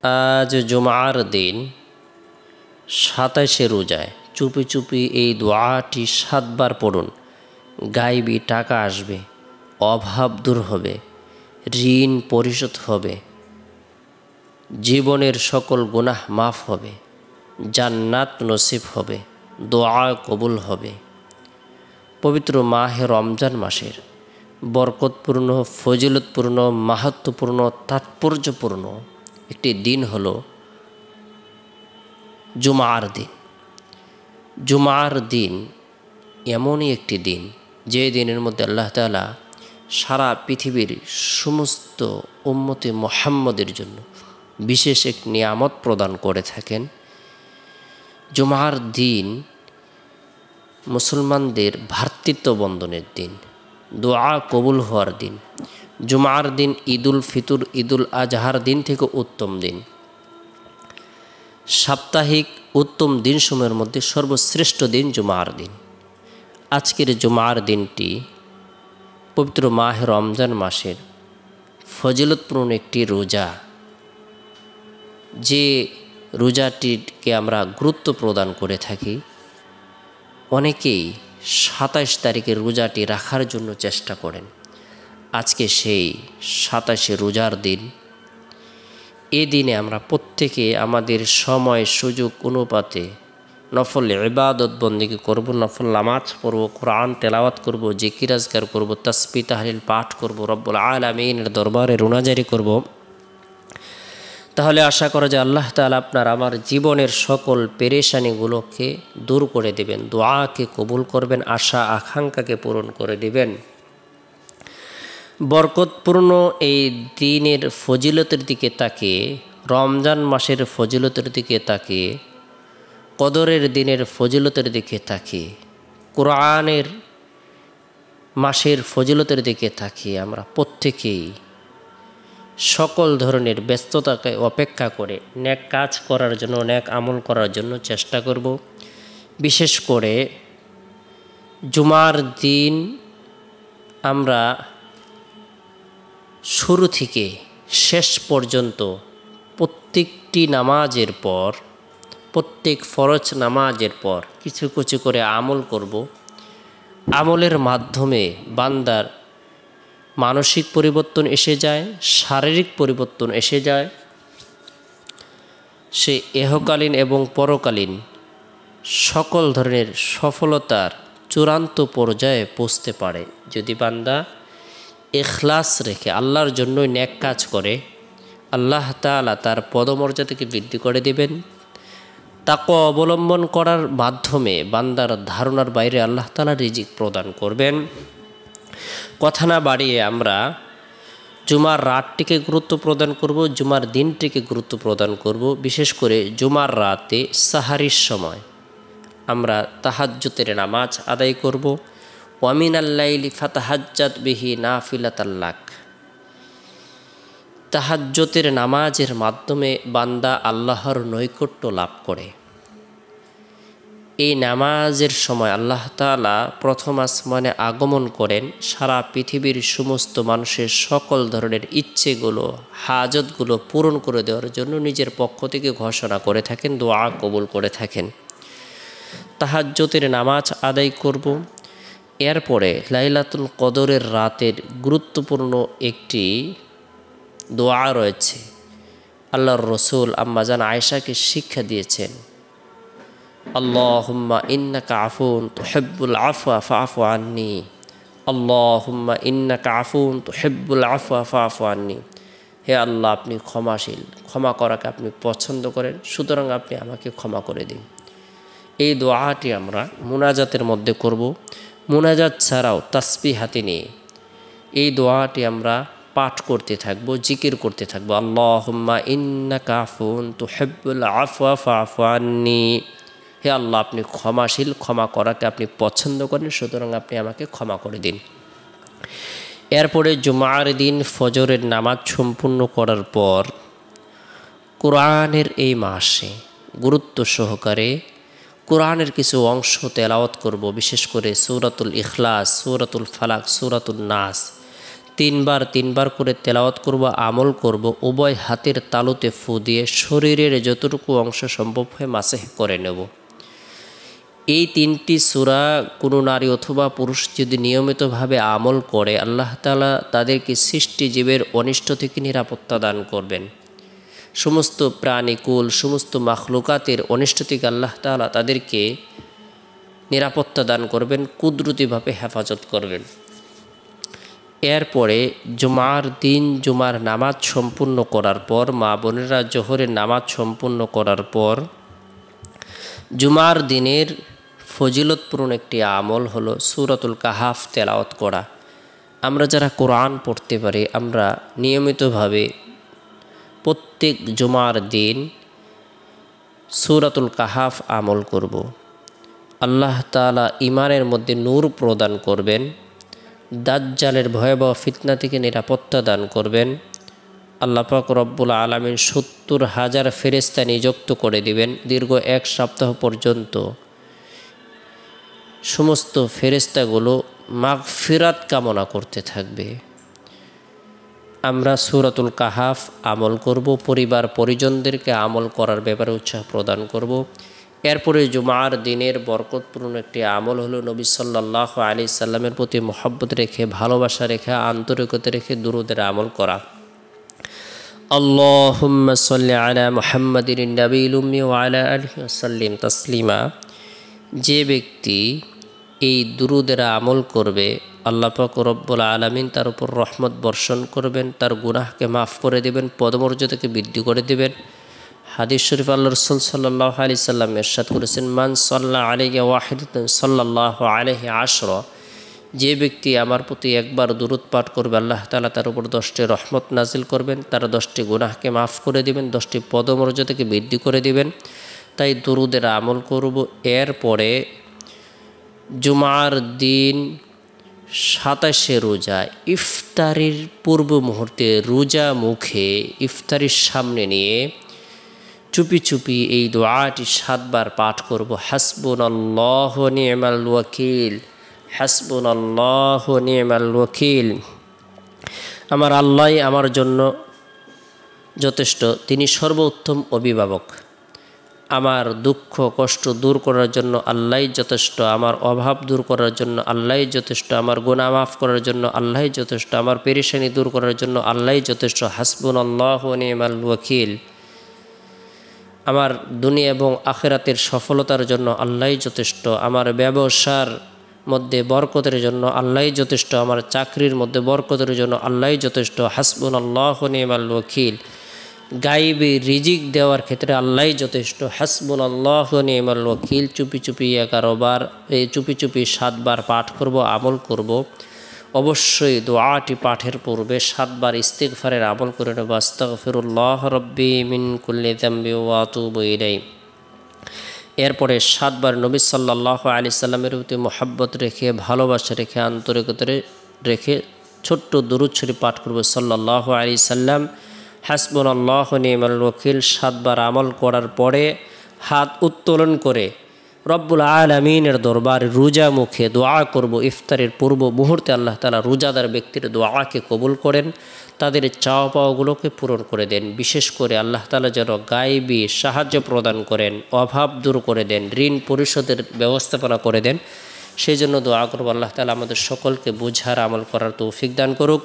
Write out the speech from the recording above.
আজ জুমার দিন 27 রোজায় চুপি চুপি এই দোয়াটি 7 বার পড়ুন। গায়েবী টাকা আসবে, অভাব দূর হবে, ঋণ পরিশোধ হবে, জীবনের সকল গুনাহ মাফ হবে, জান্নাত নসিব হবে, দোয়া কবুল হবে। পবিত্র মাহে রমজান মাসের বরকতপূর্ণ, ফজিলতপূর্ণ, মাহাত্ম্যপূর্ণ, তাৎপর্যপূর্ণ একটি দিন হলো জুমার দিন। জুমার দিন এমনই একটি দিন যে দিনের মধ্যে আল্লাহ তাআলা সারা পৃথিবীর সমস্ত উম্মতে মুহাম্মদের জন্য বিশেষ এক নিয়ামত প্রদান করে থাকেন। জুমার দিন মুসলমানদের ভ্রাতৃত্ব বন্ধনের দিন, দোয়া কবুল হওয়ার দিন। জুমার দিন ঈদুল ফিতর, ঈদুল আজহার দিন থেকে উত্তম দিন। সাপ্তাহিক উত্তম দিনসমূহের মধ্যে সর্বশ্রেষ্ঠ দিন জুমার দিন। আজকের জুমার দিনটি পবিত্র মাহে রমজান মাসের ফজিলতপূর্ণ একটি রোজা, যে রোজাটিকে আমরা গুরুত্ব প্রদান করে থাকি। অনেকেই 27 তারিখের রোজাটি রাখার জন্য চেষ্টা করেন। আজকে সেই 27 রোজার দিন। এই দিনে আমরা প্রত্যেকে আমাদের সময় সুযোগ অনুপাতে নফল ইবাদত বন্দেগী করব, নফল নামাজ পড়ব, কোরআন তেলাওয়াত করব, জিকির আজকার করব, তাসবিহ তাহলিল পাঠ করব, রব্বুল আলামিনের দরবারে রুনাজারি করব। তাহলে আশা করা যায় আল্লাহ তাআলা আপনার আমার জীবনের সকল পেরেশানিগুলোকে দূর করে দেবেন, দোয়াকে কবুল করবেন, আশা আকাঙ্ক্ষাকে পূরণ করে দেবেন। বরকতপূর্ণ এই দিনের ফজিলতের দিকে তাকিয়ে, রমজান মাসের ফজিলতের দিকে তাকিয়ে, কদরের দিনের ফজিলতের দিকে তাকিয়ে, কোরআনের মাসের ফজিলতের দিকে তাকিয়ে আমরা প্রত্যেকেই সকল ধরনের ব্যস্ততাকে অপেক্ষা করে নেক কাজ করার জন্য, নেক আমল করার জন্য চেষ্টা করব। বিশেষ করে জুমার দিন আমরা শুরু থেকে শেষ পর্যন্ত প্রত্যেকটি নামাজের পর, প্রত্যেক ফরজ নামাজের পর কিছু কিছু করে আমল করব। আমলের মাধ্যমে বান্দার মানসিক পরিবর্তন এসে যায়, শারীরিক পরিবর্তন এসে যায়। সে ইহকালীন এবং পরকালীন সকল ধরনের সফলতার চূড়ান্ত পর্যায়ে পৌঁছতে পারে যদি বান্দা ইখলাস রেখে আল্লাহর জন্যই নেক কাজ করে। আল্লাহ তাআলা তার পদমর্যাদাকে বৃদ্ধি করে দেবেন। তাকওয়া অবলম্বন করার মাধ্যমে বান্দার ধারণার বাইরে আল্লাহ তাআলা রিজিক প্রদান করবেন। কথা না বাড়িয়ে আমরা জুমার রাতটিকে গুরুত্ব প্রদান করব, জুমার দিনটিকে গুরুত্ব প্রদান করব। বিশেষ করে জুমার রাতে সাহারির সময় আমরা তাহাজ্জুদের নামাজ আদায় করব। ওয়ামিনাল লাইলি ফাতাহাজ্জাত বিহি নাফিলাতাল লাক। তাহাজ্জুদের নামাজের মাধ্যমে বান্দা আল্লাহর নৈকট্য লাভ করে। এই নামাজের সময় আল্লাহ তাআলা প্রথম আসমানে আগমন করেন সারা পৃথিবীর সমস্ত মানুষের সকল ধরনের ইচ্ছেগুলো, হাজতগুলো পূরণ করে দেওয়ার জন্য নিজের পক্ষ থেকে ঘোষণা করে থাকেন, দোয়া কবুল করে থাকেন। তাহাজ্জুদের নামাজ আদায় করব। এরপরে লাইলাতুল কদরের রাতের গুরুত্বপূর্ণ একটি দোয়া রয়েছে। আল্লাহর রসুল আম্মাজান আয়েশাকে শিক্ষা দিয়েছেন, আল্লাহুম্মা ইন্নাকা আফুন তুহিব্বুল আফওয়া ফাআফু আন্নি, আল্লাহুম্মা ইন্নাকা আফুন তুহিব্বুল আফওয়া ফাআফু আন্নি। হে আল্লাহ, আপনি ক্ষমাশীল, ক্ষমা করাকে আপনি পছন্দ করেন, সুতরাং আপনি আমাকে ক্ষমা করে দিন। এই দোয়াটি আমরা মুনাজাতের মধ্যে করব। মুনাজাত ছাড়াও তাসবিহ হাতে নিয়ে এই দোয়াটি আমরা পাঠ করতে থাকবো, জিকির করতে থাকবো। আল্লাহুম্মা ইন্নাকা আফুন তুহিব্বুল আফওয়া ফাআফু আন্নি। হে আল্লাহ, আপনি ক্ষমাশীল, ক্ষমা করাকে আপনি পছন্দ করেন, সুতরাং আপনি আমাকে ক্ষমা করে দিন। এরপরে জুমার দিন ফজরের নামাজ সম্পূর্ণ করার পর কোরআনের এই মাসে গুরুত্ব সহকারে কোরআনের কিছু অংশ তেলাওয়াত করব। বিশেষ করে সূরাতুল ইখলাস, সূরাতুল ফালাক, সূরাতুন নাস তিনবার তিনবার করে তেলাওয়াত করব, আমল করব, উভয় হাতের তালুতে ফু দিয়ে শরীরের যতটুকু অংশ সম্ভব হয় মাসেহ করে নেব। এই 3টি সূরা কোনো নারী অথবা পুরুষ যদি নিয়মিতভাবে আমল করে, আল্লাহ তাআলা তাদেরকে সৃষ্টিজীবের অনিষ্ট থেকে নিরাপত্তা দান করবেন। সমস্ত প্রাণীকুল, সমস্ত মাখলুকাতের অনিষ্ট থেকে আল্লাহ তাআলা তাদেরকে নিরাপত্তা দান করবেন, কুদরতিভাবে হেফাজত করবেন। এরপরে জুমার দিন জুমার নামাজ সম্পূর্ণ করার পর, মা বোনেরা জোহরের নামাজ সম্পূর্ণ করার পর, জুমার দিনের ফজিলতপূর্ণ একটি আমল হলো সূরাতুল কাহাফ তেলাওয়াত করা। আমরা যারা কোরআন পড়তে পারি, আমরা নিয়মিতভাবে প্রত্যেক জুমার দিন সূরাতুল কাহাফ আমল করব। আল্লাহ তাআলা ঈমানের মধ্যে নূর প্রদান করবেন, দাজ্জালের ভয়াবহ ফিতনা থেকে নিরাপত্তা দান করবেন। আল্লাহ পাক রব্বুল আলামিন 70,000 ফেরেশতা নিযুক্ত করে দিবেন। দীর্ঘ 1 সপ্তাহ পর্যন্ত সমস্ত ফেরেশতাগুলো মাগফিরাত কামনা করতে থাকবে। আমরা সূরাতুল কাহাফ আমল করব, পরিবার পরিজনদেরকে আমল করার ব্যাপারে উৎসাহ প্রদান করব। এরপরে জুমার দিনের বরকতপূর্ণ একটি আমল হলো নবী সাল্লাল্লাহু আলাইহি সাল্লামের প্রতি মহব্বত রেখে, ভালোবাসা রেখে, আন্তরিকতা রেখে দুরূদের আমল করা। আল্লাহুম্মা সাল্লি আলা মুহাম্মাদিন নাবিয়িল উম্মি ওয়া আলা আলিহি ওয়া সাল্লিম তাসলিমা। যে ব্যক্তি এই দুরূদের আমল করবে, আল্লাহ পাক রব্বুল আলামিন তার উপর রহমত বর্ষণ করবেন, তার গুনাহকে মাফ করে দেবেন, পদমর্যাদাকে বৃদ্ধি করে দেবেন। হাদিস শরীফ আল্লাহ রাসূল সাল্লাল্লাহু আলাইহি সাল্লাম ইরশাদ করেছেন, মান সাল্লা আলাইহি ওয়াহিদাতান সাল্লাল্লাহু আলাইহি আশরা। যে ব্যক্তি আমার প্রতি একবার দুরূদ পাঠ করবে, আল্লাহ তাআলা তার উপর 10টি রহমত নাজিল করবেন, তার 10টি গুনাহকে মাফ করে দিবেন, 10টি পদমর্যাদাকে বৃদ্ধি করে দিবেন। তাই দুরূদের আমল করব। এরপরে জুমার দিন 27শে রোজা ইফতারির পূর্ব মুহূর্তে রোজা মুখে ইফতারির সামনে নিয়ে চুপি চুপি এই দোয়াটি 7 বার পাঠ করব। হাসবুনাল্লাহু ওয়া নি'মাল ওয়াকিল, হাসবুনাল্লাহু ওয়া নি'মাল ওয়াকিল। আমার আল্লাহই আমার জন্য যথেষ্ট, তিনি সর্বোত্তম অভিভাবক। আমার দুঃখ কষ্ট দূর করার জন্য আল্লাহই যথেষ্ট, আমার অভাব দূর করার জন্য আল্লাহই যথেষ্ট, আমার গুনাহ মাফ করার জন্য আল্লাহই যথেষ্ট, আমার পেরেশানি দূর করার জন্য আল্লাহই যথেষ্ট। হাসবুনাল্লাহু ওয়া নি'মাল ওয়াকিল। আমার দুনিয়া এবং আখিরাতের সফলতার জন্য আল্লাহই যথেষ্ট, আমার ব্যবসার মধ্যে বরকতের জন্য আল্লাহই যথেষ্ট, আমার চাকরির মধ্যে বরকতের জন্য আল্লাহই যথেষ্ট। হাসবুনাল্লাহু ওয়া নি'মাল ওয়াকিল। গায়েবী রিজিক দেওয়ার ক্ষেত্রে আল্লাহই যথেষ্ট। হাসবুনাল্লাহু ওয়া নি'মাল ওয়াকিল। চুপি চুপি 11 বার, এই চুপি চুপি 7 বার পাঠ করব, আমল করব। অবশ্যই দোয়াটি পাঠের পূর্বে 7 বার ইস্তিগফারের আমল করে নেব। আস্তাগফিরুল্লাহ রাব্বি মিন কুল্লি যামবি ওয়া আতুবু ইলাইহি। এরপরে 7 বার নবী সাল্লাল্লাহু আলাইহি সাল্লামের প্রতি মহব্বত রেখে, ভালোবাসা রেখে, আন্তরিকতা রেখে ছোট্ট দুরূদ শরীফ পাঠ করব। সাল্লাল্লাহু আলাইহি সাল্লাম, হাসবুনাল্লাহু ওয়া নি'মাল ওয়াকিল। 7 বার আমল করার পরে হাত উত্তোলন করে রব্বুল আলামিনের দরবারে রোজা মুখে দোয়া করব। ইফতারের পূর্ব মুহূর্তে আল্লাহ তাআলা রোজাদার ব্যক্তির দোয়াকে কবুল করেন, তাদের চাওয়া পাওয়াগুলোকে পূরণ করে দেন। বিশেষ করে আল্লাহ তাআলা যেন গায়েবী সাহায্য প্রদান করেন, অভাব দূর করে দেন, ঋণ পরিশোধের ব্যবস্থাপনা করে দেন। সেই জন্য দোয়া করব। আল্লাহ তাআলা আমাদের সকলকে বুঝার আমল করার তৌফিক দান করুক।